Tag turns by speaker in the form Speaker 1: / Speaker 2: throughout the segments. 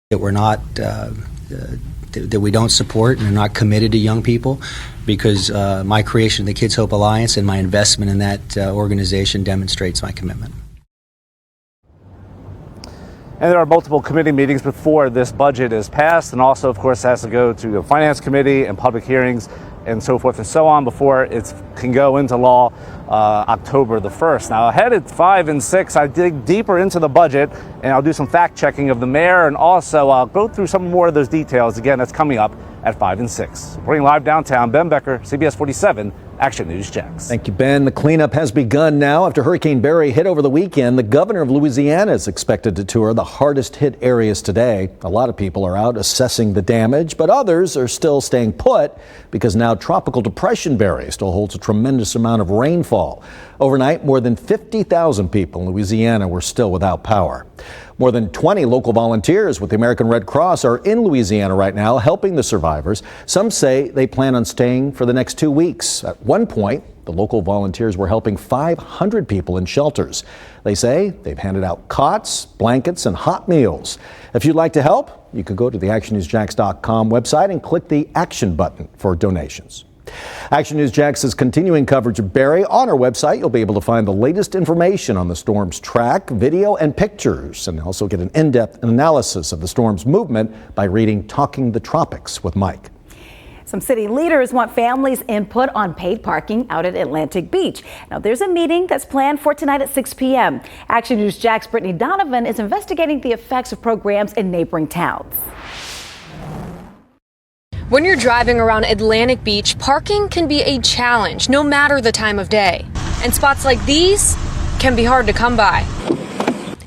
Speaker 1: that we're not that we don't support and are not committed to young people, because my creation of the Kids Hope Alliance and my investment in that organization demonstrates my commitment.
Speaker 2: And there are multiple committee meetings before this budget is passed, and also, of course, has to go to the Finance Committee and public hearings and so forth and so on before it can go into law October the 1st. Now, ahead at 5 and 6, I dig deeper into the budget, and I'll do some fact checking of the mayor, and also I'll go through some more of those details. Again, that's coming up at 5 and 6. Reporting live downtown, Ben Becker, CBS 47. Action News Jax.
Speaker 3: Thank you, Ben. The cleanup has begun now after Hurricane Barry hit over the weekend. The governor of Louisiana is expected to tour the hardest hit areas today. A lot of people are out assessing the damage, but others are still staying put because now Tropical Depression Barry still holds a tremendous amount of rainfall. Overnight, more than 50,000 people in Louisiana were still without power. More than 20 local volunteers with the American Red Cross are in Louisiana right now helping the survivors. Some say they plan on staying for the next 2 weeks. At one point, the local volunteers were helping 500 people in shelters. They say they've handed out cots, blankets, and hot meals. If you'd like to help, you can go to the actionnewsjax.com website and click the action button for donations. Action News Jax is continuing coverage of Barry. On our website, you'll be able to find the latest information on the storm's track, video, and pictures, and also get an in-depth analysis of the storm's movement by reading Talking the Tropics with Mike.
Speaker 4: Some city leaders want families' input on paid parking out at Atlantic Beach. Now, there's a meeting that's planned for tonight at 6 p.m. Action News Jax' Brittany Donovan is investigating the effects of programs in neighboring towns.
Speaker 5: When you're driving around Atlantic Beach, parking can be a challenge, no matter the time of day. And spots like these can be hard to come by.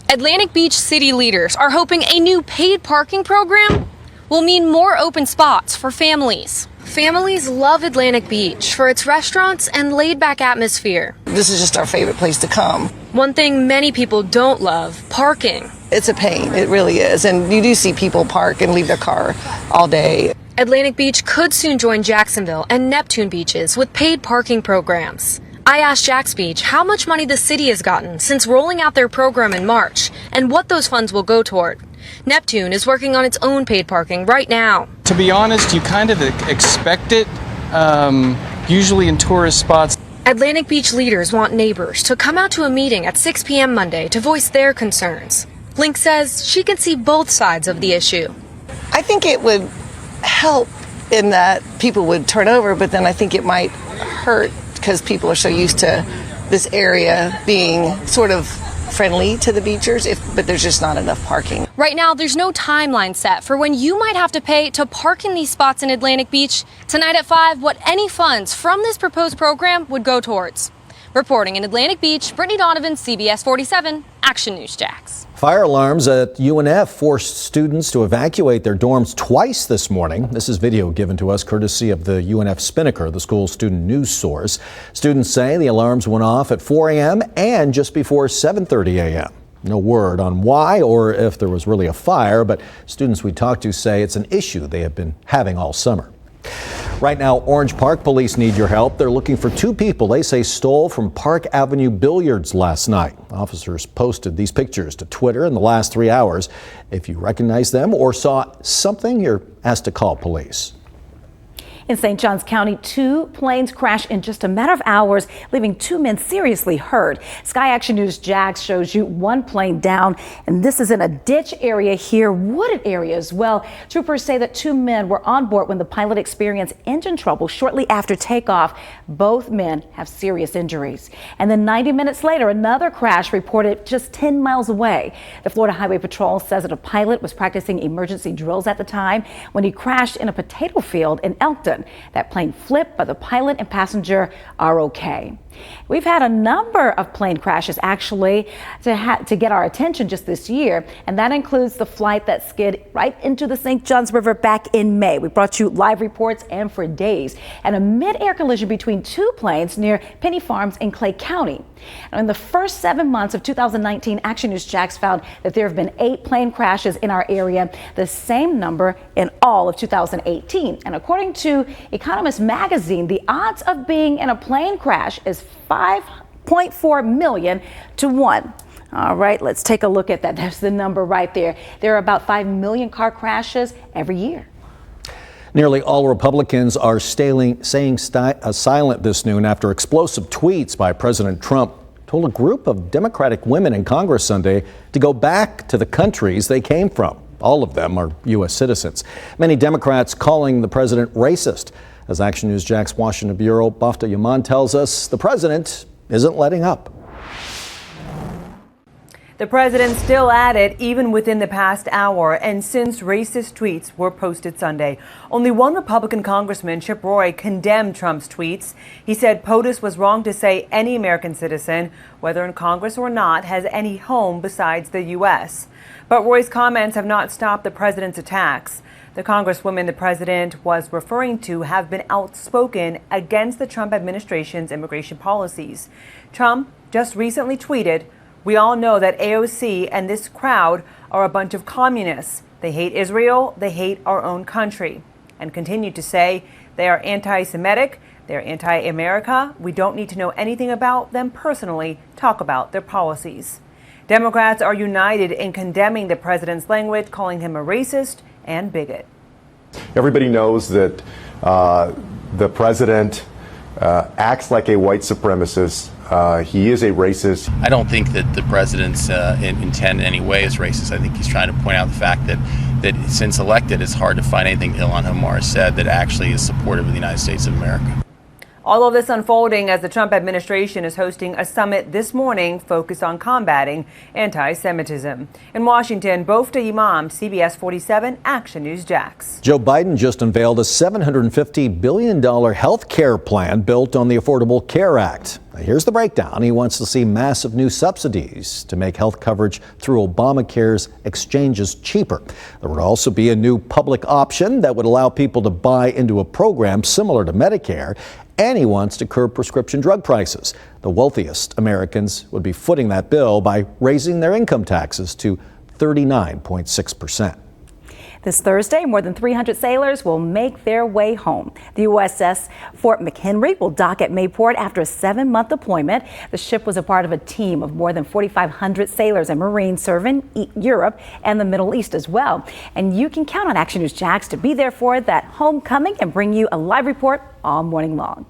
Speaker 5: Atlantic Beach city leaders are hoping a new paid parking program will mean more open spots for families. Families love Atlantic Beach for its restaurants and laid-back atmosphere.
Speaker 6: This is just our favorite place to come.
Speaker 5: One thing many people don't love, parking.
Speaker 6: It's a pain, it really is. And you do see people park and leave their car all day.
Speaker 5: Atlantic Beach could soon join Jacksonville and Neptune beaches with paid parking programs. I asked Jax Beach how much money the city has gotten since rolling out their program in March and what those funds will go toward. Neptune is working on its own paid parking right now.
Speaker 7: To be honest, you kind of expect it, usually in tourist spots.
Speaker 5: Atlantic Beach leaders want neighbors to come out to a meeting at 6 p.m. Monday to voice their concerns. Link says she can see both sides of the issue.
Speaker 6: I think it would help in that people would turn over, but then I think it might hurt because people are so used to this area being sort of friendly to the beachers, but there's just not enough parking.
Speaker 5: Right now, there's no timeline set for when you might have to pay to park in these spots in Atlantic Beach. Tonight at 5, what any funds from this proposed program would go towards. Reporting in Atlantic Beach, Brittany Donovan, CBS 47, Action News Jax.
Speaker 3: Fire alarms at UNF forced students to evacuate their dorms twice this morning. This is video given to us courtesy of the UNF Spinnaker, the school's student news source. Students say the alarms went off at 4 a.m. and just before 7:30 a.m. No word on why or if there was really a fire, but students we talked to say it's an issue they have been having all summer. Right now, Orange Park police need your help. They're looking for 2 people they say stole from Park Avenue Billiards last night. Officers posted these pictures to Twitter in the last 3 hours. If you recognize them or saw something, you're asked to call police.
Speaker 4: In St. Johns County, 2 planes crashed in just a matter of hours, leaving 2 men seriously hurt. Sky Action News Jax shows you 1 plane down, and this is in a ditch area here, wooded area as well. Troopers say that 2 men were on board when the pilot experienced engine trouble shortly after takeoff. Both men have serious injuries. And then 90 minutes later, another crash reported just 10 miles away. The Florida Highway Patrol says that a pilot was practicing emergency drills at the time when he crashed in a potato field in Elkton. That plane flipped, but the pilot and passenger are okay. We've had a number of plane crashes actually to get our attention just this year, and that includes the flight that skid right into the St. Johns River back in May. We brought you live reports and for days, and a mid-air collision between 2 planes near Penny Farms in Clay County. Now, in the first 7 months of 2019, Action News Jax found that there have been 8 plane crashes in our area, the same number in all of 2018. And according to Economist magazine, the odds of being in a plane crash is 5.4 million to 1. All right, let's take a look at that. There's the number right there. There are about 5 million car crashes every year.
Speaker 3: Nearly all Republicans are staying silent this noon after explosive tweets by President Trump told a group of Democratic women in Congress Sunday to go back to the countries they came from. All of them are U.S. citizens. Many Democrats calling the president racist. As Action News Jack's Washington Bureau Bafta Yaman tells us, the president isn't letting up.
Speaker 8: The president still at it even within the past hour and since racist tweets were posted Sunday. Only one Republican congressman, Chip Roy, condemned Trump's tweets. He said POTUS was wrong to say any American citizen, whether in Congress or not, has any home besides the U.S. But Roy's comments have not stopped the president's attacks. The congresswomen the president was referring to have been outspoken against the Trump administration's immigration policies. Trump just recently tweeted, "We all know that AOC and this crowd are a bunch of communists. They hate Israel, they hate our own country," and continued to say they are anti-Semitic, they're anti-America. We don't need to know anything about them personally, talk about their policies. Democrats are united in condemning the president's language, calling him a racist and bigot.
Speaker 9: Everybody knows that the president acts like a white supremacist. He is a racist.
Speaker 10: I don't think that the president's intent in any way is racist. I think he's trying to point out the fact that since elected, it's hard to find anything Ilhan Omar said that actually is supportive of the United States of America.
Speaker 8: All of this unfolding as the Trump administration is hosting a summit this morning focused on combating anti-Semitism. In Washington, Bafta Imam, CBS 47 Action News Jax.
Speaker 3: Joe Biden just unveiled a $750 billion health care plan built on the Affordable Care Act. Now, here's the breakdown. He wants to see massive new subsidies to make health coverage through Obamacare's exchanges cheaper. There would also be a new public option that would allow people to buy into a program similar to Medicare. And he wants to curb prescription drug prices. The wealthiest Americans would be footing that bill by raising their income taxes to 39.6%.
Speaker 4: This Thursday, more than 300 sailors will make their way home. The USS Fort McHenry will dock at Mayport after a 7-month deployment. The ship was a part of a team of more than 4,500 sailors and Marines serving Europe and the Middle East as well. And you can count on Action News Jax to be there for that homecoming and bring you a live report all morning long.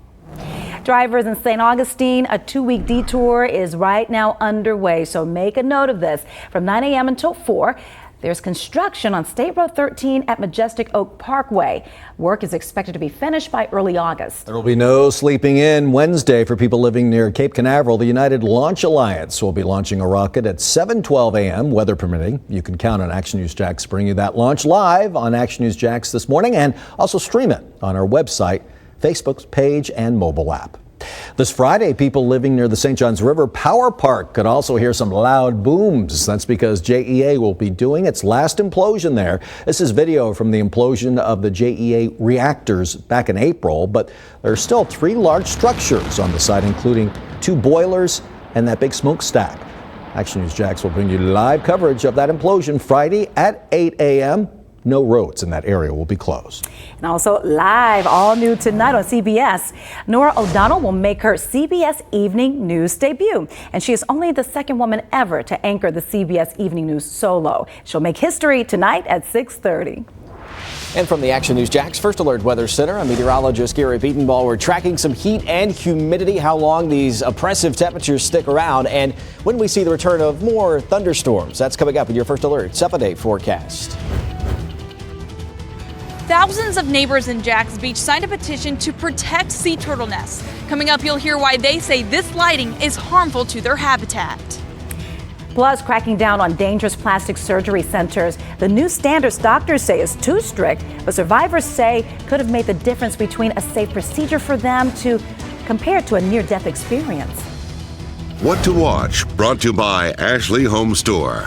Speaker 4: Drivers in St. Augustine, a 2-week detour is right now underway, so make a note of this. From 9 a.m. until 4, there's construction on State Road 13 at Majestic Oak Parkway. Work is expected to be finished by early August.
Speaker 3: There will be no sleeping in Wednesday for people living near Cape Canaveral. The United Launch Alliance will be launching a rocket at 7:12 a.m., weather permitting. You can count on Action News Jax to bring you that launch live on Action News Jax this morning and also stream it on our website, Facebook page, and mobile app. This Friday, people living near the St. Johns River Power Park could also hear some loud booms. That's because JEA will be doing its last implosion there. This is video from the implosion of the JEA reactors back in April, but there are still 3 large structures on the site, including 2 boilers and that big smokestack. Action News Jax will bring you live coverage of that implosion Friday at 8 a.m. No roads in that area will be closed.
Speaker 4: And also live, all new tonight on CBS, Norah O'Donnell will make her CBS Evening News debut. And she is only the second woman ever to anchor the CBS Evening News solo. She'll make history tonight at 6:30.
Speaker 11: And from the Action News Jax First Alert Weather Center, I'm meteorologist Gary Beatonball. We're tracking some heat and humidity, how long these oppressive temperatures stick around, and when we see the return of more thunderstorms. That's coming up in your First Alert 7-day forecast.
Speaker 12: Thousands of neighbors in Jax Beach signed a petition to protect sea turtle nests. Coming up, you'll hear why they say this lighting is harmful to their habitat.
Speaker 4: Plus, cracking down on dangerous plastic surgery centers. The new standards doctors say is too strict, but survivors say could have made the difference between a safe procedure for them to compared to a near-death experience.
Speaker 13: What to watch, brought to you by Ashley Home Store.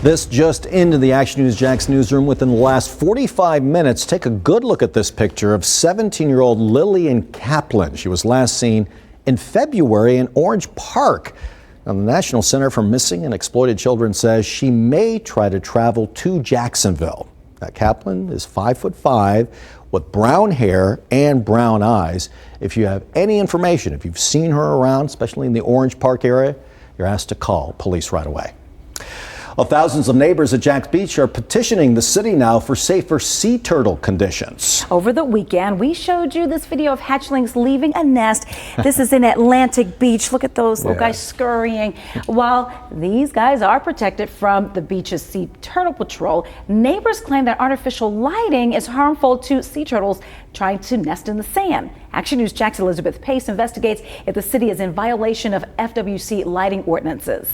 Speaker 3: This just into the Action News Jax newsroom within the last 45 minutes. Take a good look at this picture of 17-year-old Lillian Kaplan. She was last seen in February in Orange Park. Now, the National Center for Missing and Exploited Children says she may try to travel to Jacksonville. Now, Kaplan is 5'5" with brown hair and brown eyes. If you have any information, if you've seen her around, especially in the Orange Park area, you're asked to call police right away. Well, thousands of neighbors at Jax Beach are petitioning the city now for safer sea turtle conditions.
Speaker 4: Over the weekend, we showed you this video of hatchlings leaving a nest. This is in Atlantic Beach. Look at those little guys scurrying. While these guys are protected from the beach's Sea Turtle Patrol, neighbors claim that artificial lighting is harmful to sea turtles trying to nest in the sand. Action News Jax Elizabeth Pace investigates if the city is in violation of FWC lighting ordinances.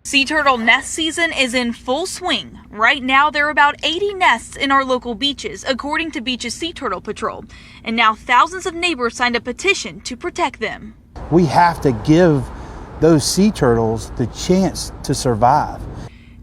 Speaker 12: Sea turtle nest season is in full swing. Right now, there are about 80 nests in our local beaches, according to Beach's Sea Turtle Patrol. And now thousands of neighbors signed a petition to protect them.
Speaker 14: We have to give those sea turtles the chance to survive.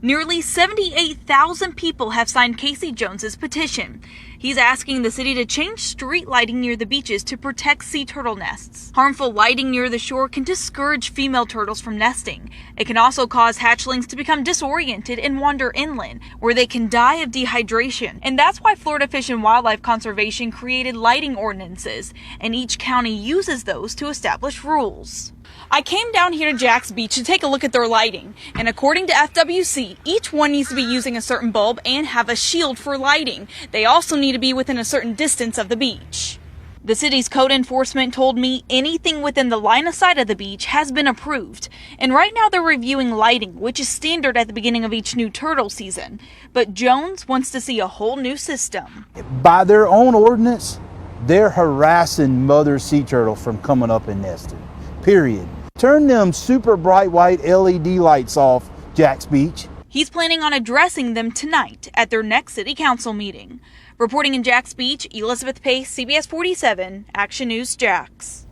Speaker 12: Nearly 78,000 people have signed Casey Jones's petition. He's asking the city to change street lighting near the beaches to protect sea turtle nests. Harmful lighting near the shore can discourage female turtles from nesting. It can also cause hatchlings to become disoriented and wander inland, where they can die of dehydration. And that's why Florida Fish and Wildlife Conservation created lighting ordinances, and each county uses those to establish rules. I came down here to Jax Beach to take a look at their lighting, and according to FWC, each one needs to be using a certain bulb and have a shield for lighting. They also need to be within a certain distance of the beach. The city's code enforcement told me anything within the line of sight of the beach has been approved, and right now they're reviewing lighting, which is standard at the beginning of each new turtle season. But Jones wants to see a whole new system.
Speaker 14: By their own ordinance, they're harassing mother sea turtle from coming up and nesting. Period. Turn them super bright white LED lights off, Jax Beach.
Speaker 12: He's planning on addressing them tonight at their next city council meeting. Reporting in Jax Beach, Elizabeth Pace, CBS 47, Action News Jax.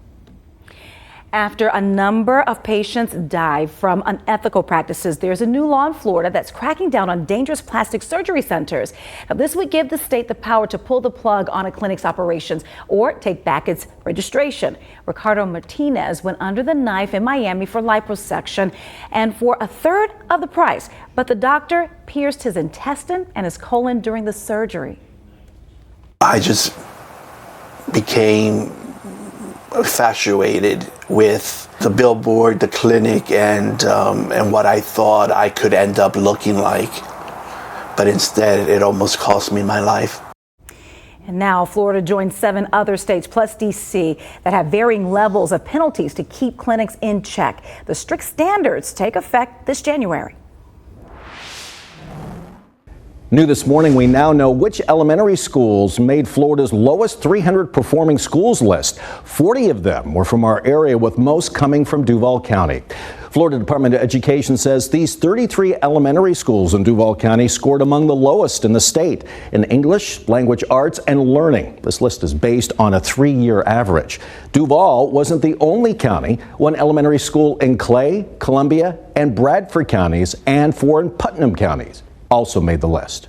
Speaker 4: After a number of patients die from unethical practices, there's a new law in Florida that's cracking down on dangerous plastic surgery centers. Now, this would give the state the power to pull the plug on a clinic's operations or take back its registration. Ricardo Martinez went under the knife in Miami for liposuction and for a third of the price, but the doctor pierced his intestine and his colon during the surgery.
Speaker 15: I just became infatuated with the billboard, the clinic, and what I thought I could end up looking like. But instead, it almost cost me my life.
Speaker 4: And now Florida joins 7 other states plus D.C. that have varying levels of penalties to keep clinics in check. The strict standards take effect this January.
Speaker 3: New this morning, we now know which elementary schools made Florida's lowest 300 performing schools list. 40 of them were from our area, with most coming from Duval County. Florida Department of Education says these 33 elementary schools in Duval County scored among the lowest in the state in English, language arts, and learning. This list is based on a 3-year average. Duval wasn't the only county. One elementary school in Clay, Columbia, and Bradford counties and 4 in Putnam counties also made the list.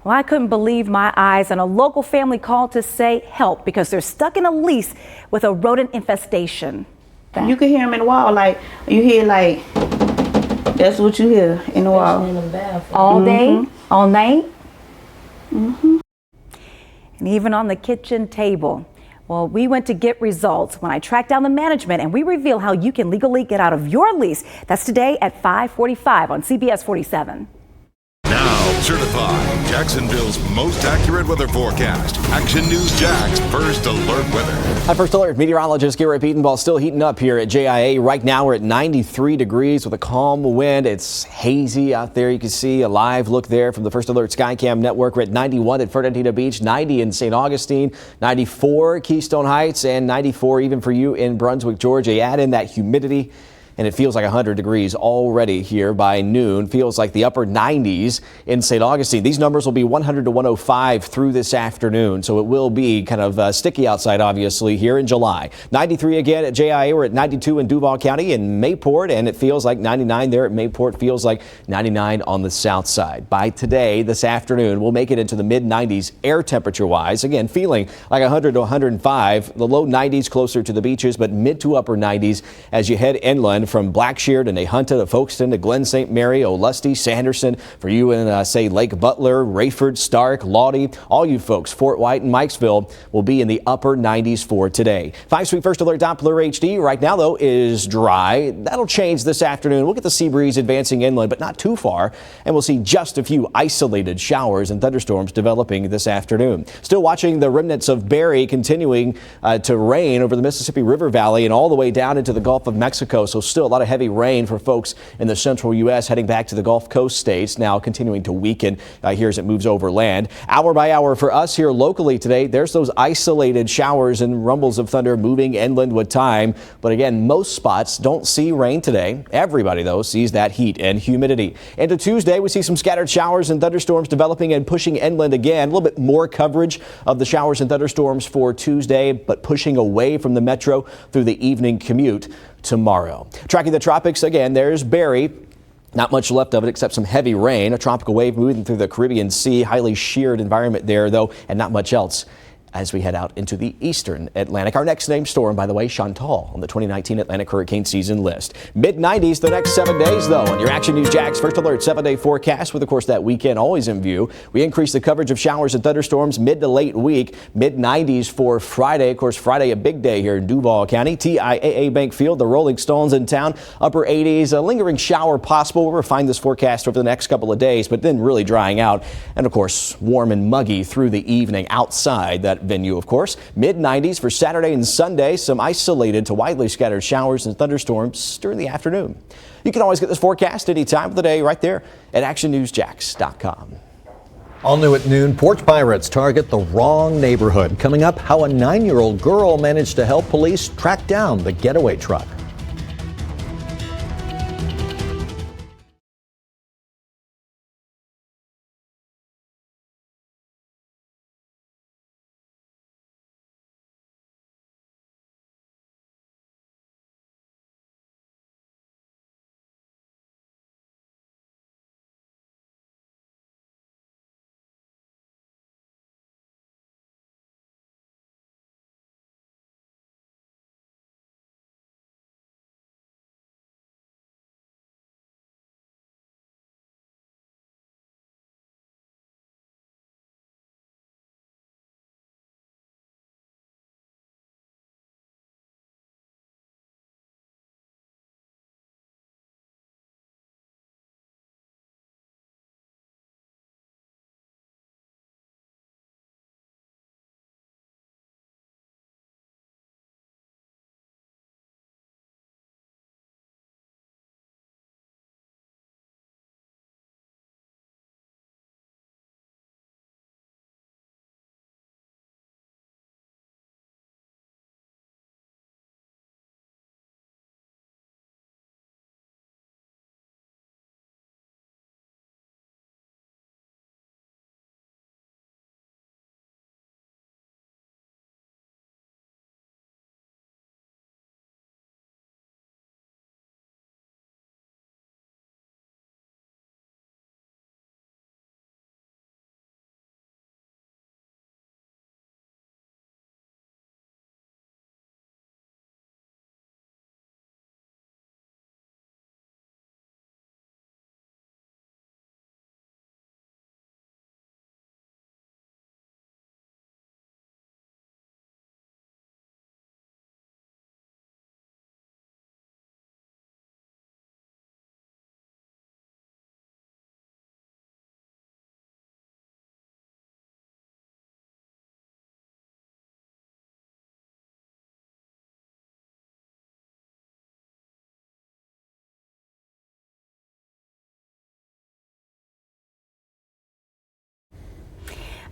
Speaker 4: Well, I couldn't believe my eyes, and a local family called to say help because they're stuck in a lease with a rodent infestation.
Speaker 16: You can hear them in the wall, like you hear, like that's what you hear in the wall.
Speaker 4: All day, all night, and even on the kitchen table. Well, we went to get results when I tracked down the management, and we reveal how you can legally get out of your lease. That's today at 5:45 on CBS 47.
Speaker 13: Now, certified Jacksonville's most accurate weather forecast. Action News Jax First Alert Weather.
Speaker 11: Hi, First Alert meteorologist Garrett Beatonball. Still heating up here at JIA. Right now we're at 93 degrees with a calm wind. It's hazy out there. You can see a live look there from the First Alert Skycam network. We're at 91 at Fernandina Beach, 90 in St. Augustine, 94 Keystone Heights, and 94 even for you in Brunswick, Georgia. Add in that humidity. and it feels like 100 degrees already here by noon. Feels like the upper 90s in St. Augustine. These numbers will be 100 to 105 through this afternoon, so it will be kind of sticky outside, obviously, here in July. 93 again at JIA. We're at 92 in Duval County and Mayport, and it feels like 99 there at Mayport. Feels like 99 on the south side. By today, this afternoon, we'll make it into the mid-90s air temperature-wise. Again, feeling like 100 to 105. The low 90s closer to the beaches, but mid to upper 90s as you head inland from Blackshear to Nahunta to Folkestone to Glen St. Mary, Olustee, Sanderson. For you in, say, Lake Butler, Rayford, Stark, Lawdy, all you folks, Fort White and Mikesville will be in the upper 90s for today. 5-Speed First Alert Doppler HD right now, though, is dry. That'll change this afternoon. We'll get the sea breeze advancing inland, but not too far, and we'll see just a few isolated showers and thunderstorms developing this afternoon. Still watching the remnants of Barry continuing to rain over the Mississippi River Valley and all the way down into the Gulf of Mexico. So still a lot of heavy rain for folks in the central U.S. heading back to the Gulf Coast states, now continuing to weaken here as it moves over land. Hour by hour for us here locally today, there's those isolated showers and rumbles of thunder moving inland with time. But again, most spots don't see rain today. Everybody, though, sees that heat and humidity. Into Tuesday, we see some scattered showers and thunderstorms developing and pushing inland again. A little bit more coverage of the showers and thunderstorms for Tuesday, but pushing away from the metro through the evening commute tomorrow. Tracking the tropics again, there's Barry. Not much left of it except some heavy rain. A tropical wave moving through the Caribbean Sea. Highly sheared environment there, though, and not much else as we head out into the eastern Atlantic. Our next named storm, by the way, Chantal, on the 2019 Atlantic hurricane season list. Mid-90s the next 7 days, though. On your Action News Jax First Alert 7-day forecast with, of course, that weekend always in view. We increase the coverage of showers and thunderstorms mid to late week. Mid-90s for Friday. Of course, Friday a big day here in Duval County. TIAA Bank Field, the Rolling Stones in town. Upper 80s, a lingering shower possible. We'll refine this forecast over the next couple of days, but then really drying out. And, of course, warm and muggy through the evening outside that venue, of course. Mid-90s for Saturday and Sunday. Some isolated to widely scattered showers and thunderstorms during the afternoon. You can always get this forecast any time of the day right there at actionnewsjax.com.
Speaker 3: All new at noon, porch pirates target the wrong neighborhood. Coming up, how a 9-year-old girl managed to help police track down the getaway truck.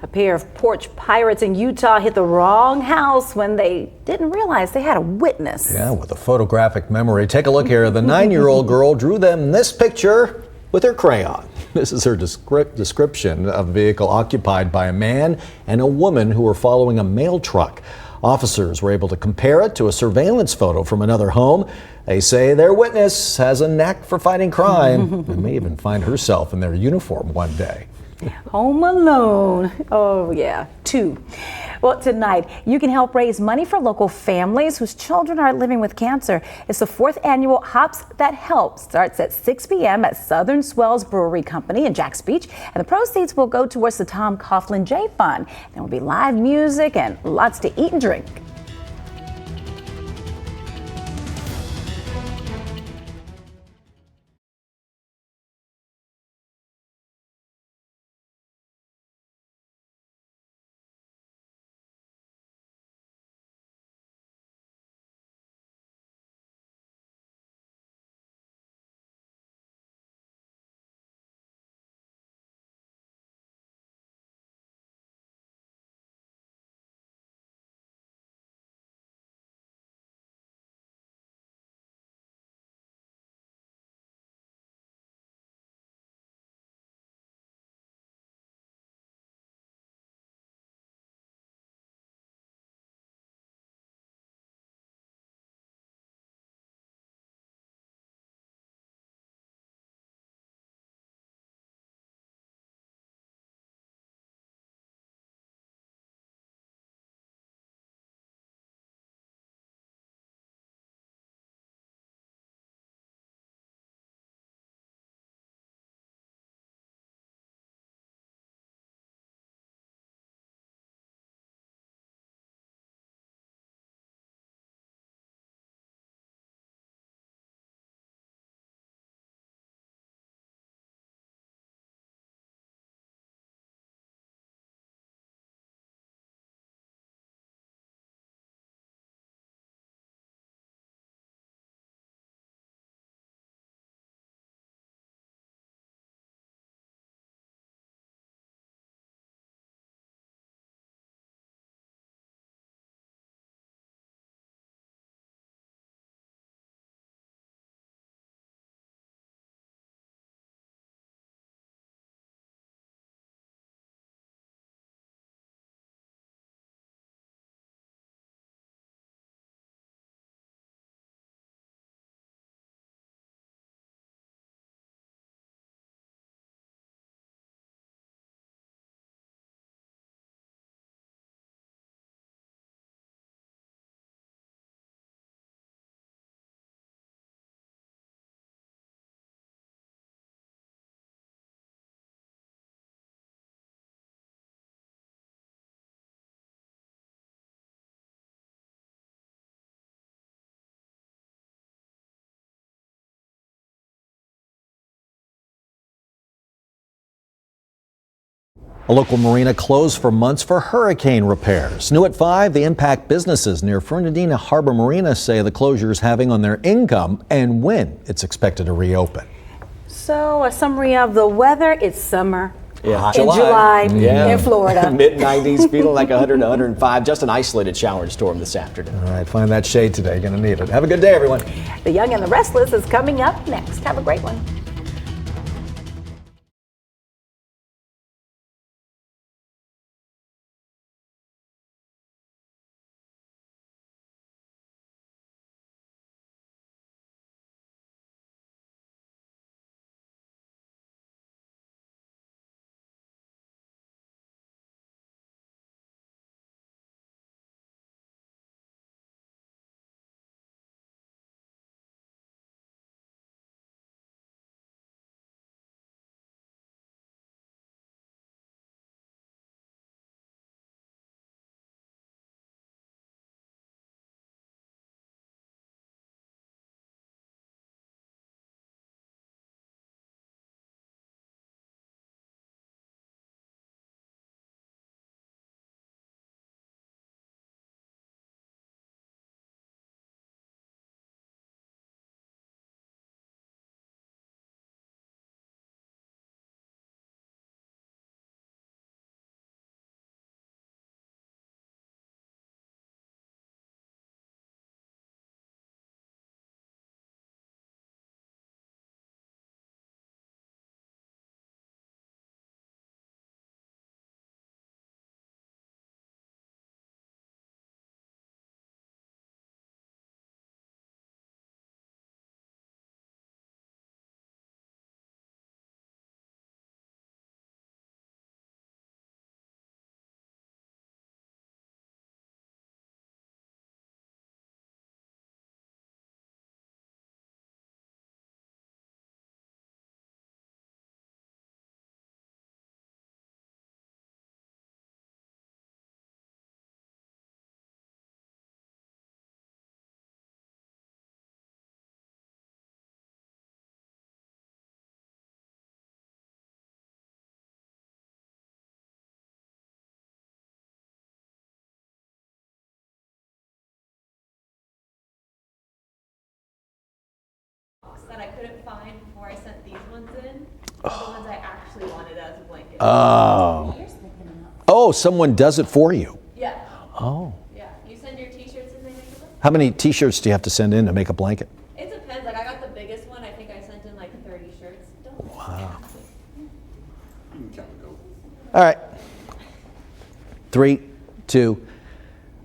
Speaker 4: A pair of porch pirates in Utah hit the wrong house when they didn't realize they had a witness.
Speaker 3: Yeah, with a photographic memory. Take a look here. The 9-year-old girl drew them this picture with her crayon. This is her description of a vehicle occupied by a man and a woman who were following a mail truck. Officers were able to compare it to a surveillance photo from another home. They say their witness has a knack for fighting crime and may even find herself in their uniform one day.
Speaker 4: Home Alone. Oh, yeah, 2. Well, tonight, you can help raise money for local families whose children are living with cancer. It's the 4th annual Hops That Help. Starts at 6 p.m. at Southern Swells Brewery Company in Jacks Beach, and the proceeds will go towards the Tom Coughlin J Fund. There will be live music and lots to eat and drink.
Speaker 3: A local marina closed for months for hurricane repairs. New at 5, the impact businesses near Fernandina Harbor Marina say the closure is having on their income and when it's expected to reopen.
Speaker 4: So, a summary of the weather. It's summer.
Speaker 11: Yeah,
Speaker 4: in July
Speaker 11: yeah.
Speaker 4: in Florida.
Speaker 11: Mid-90s, feeling like 100 to 105. Just an isolated shower and storm this afternoon.
Speaker 3: All right, find that shade today. You're going to need it. Have a good day, everyone.
Speaker 4: The Young and the Restless is coming up next. Have a great one.
Speaker 17: that I couldn't find before I sent these ones in. The ones I actually wanted as a blanket.
Speaker 3: Oh, someone does it for you.
Speaker 17: Yeah.
Speaker 3: Oh.
Speaker 17: Yeah. You send your t-shirts and they make a blanket?
Speaker 3: How many t-shirts do you have to send in to make a blanket?
Speaker 17: It depends. Like I got the biggest one. I think I sent in like 30 shirts.
Speaker 3: Wow. All right. 3, 2.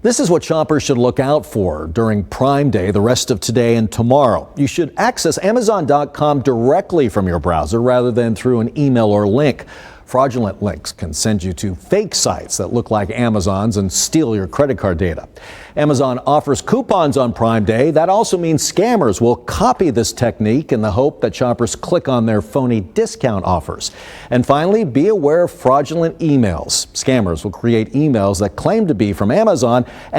Speaker 3: This is what shoppers should look out for during Prime Day, the rest of today and tomorrow. You should access Amazon.com directly from your browser rather than through an email or link. Fraudulent links can send you to fake sites that look like Amazon's and steal your credit card data. Amazon offers coupons on Prime Day. That also means scammers will copy this technique in the hope that shoppers click on their phony discount offers. And finally, be aware of fraudulent emails. Scammers will create emails that claim to be from Amazon and